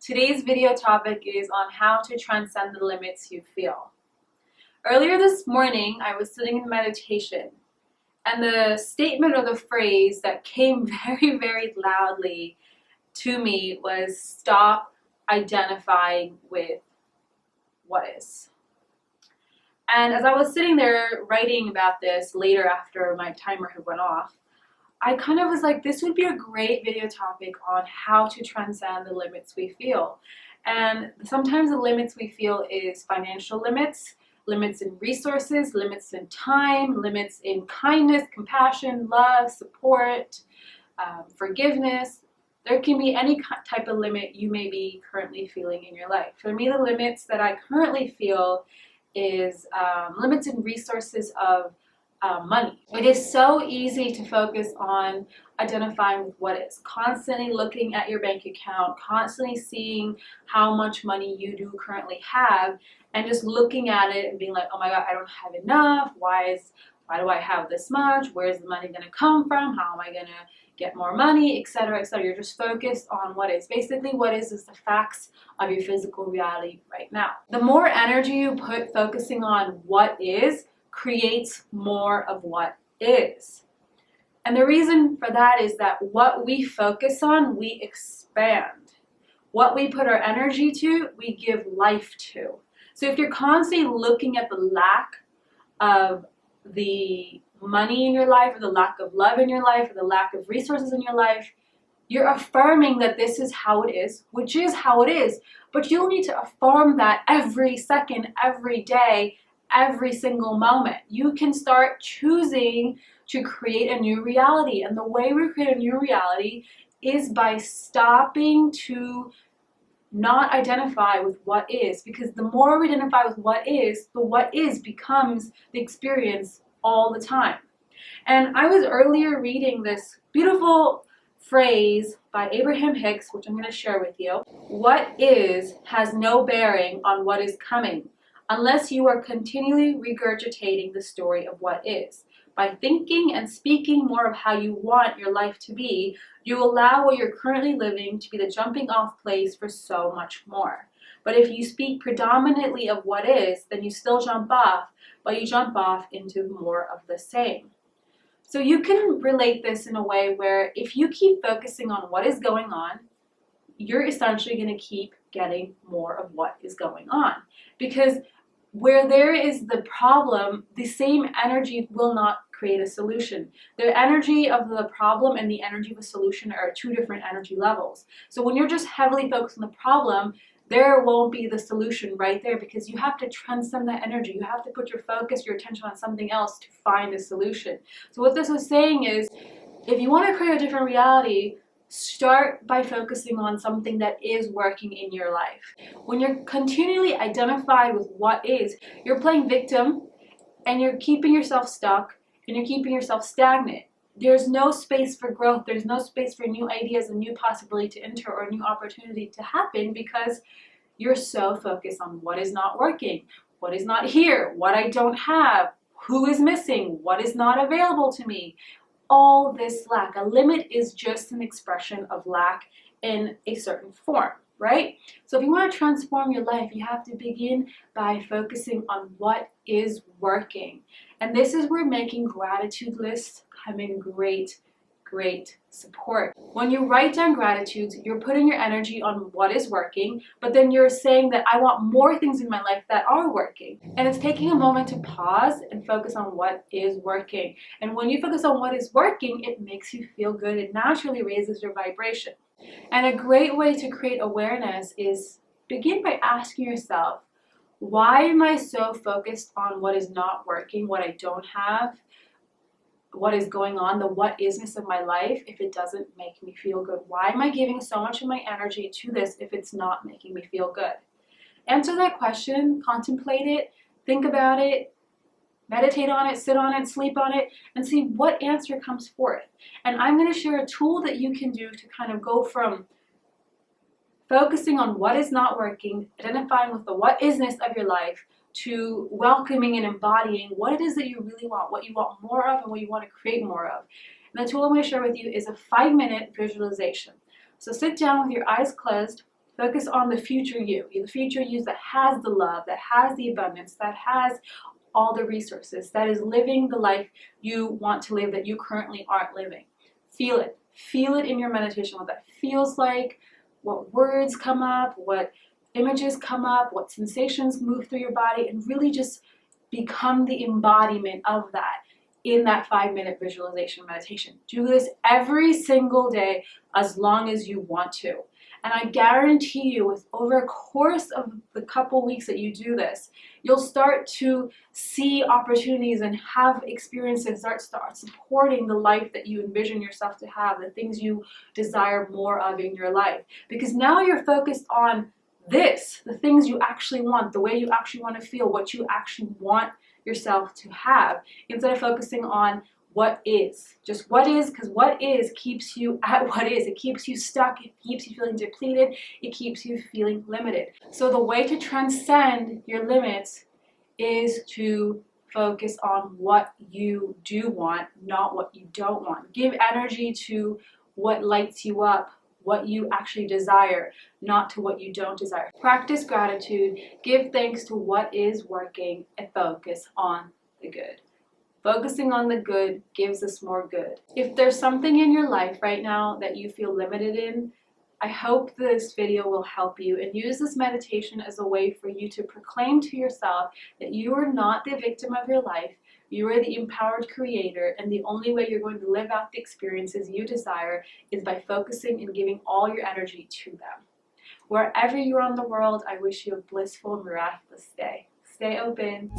Today's video topic is on how to transcend the limits you feel. Earlier this morning, I was sitting in meditation, and the statement or the phrase that came very loudly to me was stop identifying with what is. And as I was sitting there writing about this later after my timer had went off, I kind of was like, this would be a great video topic on how to transcend the limits we feel. And sometimes the limits we feel is financial limits, limits in resources, limits in time, limits in kindness, compassion, love, support, forgiveness. There can be any type of limit you may be currently feeling in your life. For me, the limits that I currently feel is limits in resources of money. It is so easy to focus on identifying with what is, constantly looking at your bank account, constantly seeing how much money you do currently have, and just looking at it and being like, oh my God, I don't have enough. Why do I have this much? Where's the money going to come from? How am I going to get more money, etc., etc. You're just focused on what is. Basically, what is the facts of your physical reality right now. The more energy you put focusing on what is, creates more of what is. And the reason for that is that what we focus on, we expand. What we put our energy to, we give life to. So if you're constantly looking at the lack of the money in your life, or the lack of love in your life, or the lack of resources in your life, you're affirming that this is how it is, which is how it is. But you'll need to affirm that every second, every day, every single moment. You can start choosing to create a new reality. And the way we create a new reality is by stopping to not identify with what is. Because the more we identify with what is, the what is becomes the experience all the time. And I was earlier reading this beautiful phrase by Abraham Hicks, which I'm going to share with you. What is has no bearing on what is coming, unless you are continually regurgitating the story of what is. By thinking and speaking more of how you want your life to be, you allow what you're currently living to be the jumping off place for so much more. But if you speak predominantly of what is, then you still jump off, but you jump off into more of the same. So you can relate this in a way where if you keep focusing on what is going on, you're essentially going to keep getting more of what is going on. Because where there is the problem, the same energy will not create a solution. The energy of the problem and the energy of a solution are two different energy levels. So when you're just heavily focused on the problem, there won't be the solution right there, because you have to transcend that energy. You have to put your focus, your attention on something else to find a solution. So what this is saying is, if you want to create a different reality, start by focusing on something that is working in your life. When you're continually identified with what is, you're playing victim and you're keeping yourself stuck and you're keeping yourself stagnant. There's no space for growth. There's no space for new ideas and new possibility to enter or new opportunity to happen, because you're so focused on what is not working, what is not here, what I don't have, who is missing, what is not available to me. All this lack. A limit is just an expression of lack in a certain form, right? So if you want to transform your life, you have to begin by focusing on what is working. And this is where making gratitude lists come in great support. When you write down gratitudes, you're putting your energy on what is working, but then you're saying that I want more things in my life that are working. And it's taking a moment to pause and focus on what is working. And when you focus on what is working, it makes you feel good. It naturally raises your vibration. And a great way to create awareness is begin by asking yourself, why am I so focused on what is not working, what I don't have, what is going on, the what isness of my life, if it doesn't make me feel good? Why am I giving so much of my energy to this if it's not making me feel good? Answer that question, contemplate it, think about it, meditate on it, sit on it, sleep on it, and see what answer comes forth. And I'm going to share a tool that you can do to kind of go from focusing on what is not working, identifying with the what isness of your life, to welcoming and embodying what it is that you really want, what you want more of, and what you want to create more of. And the tool I'm going to share with you is a 5-minute visualization. So sit down with your eyes closed, Focus on the future you that has the love, that has the abundance, that has all the resources, that is living the life you want to live that you currently aren't living. Feel it. Feel it in your meditation, what that feels like, what words come up, what images come up, what sensations move through your body, and really just become the embodiment of that in that 5-minute visualization meditation. Do this every single day as long as you want to. And I guarantee you, with over a course of the couple weeks that you do this, you'll start to see opportunities and have experiences that start supporting the life that you envision yourself to have, the things you desire more of in your life. Because now you're focused on this, the things you actually want, the way you actually want to feel, what you actually want yourself to have, instead of focusing on what is. Just what is, because what is keeps you at what is. It keeps you stuck, it keeps you feeling depleted, it keeps you feeling limited. So the way to transcend your limits is to focus on what you do want, not what you don't want. Give energy to what lights you up, what you actually desire, not to what you don't desire. Practice gratitude, give thanks to what is working, and focus on the good. Focusing on the good gives us more good. If there's something in your life right now that you feel limited in, I hope this video will help you, and use this meditation as a way for you to proclaim to yourself that you are not the victim of your life. You are the empowered creator, and the only way you're going to live out the experiences you desire is by focusing and giving all your energy to them. Wherever you are in the world, I wish you a blissful, miraculous day. Stay open.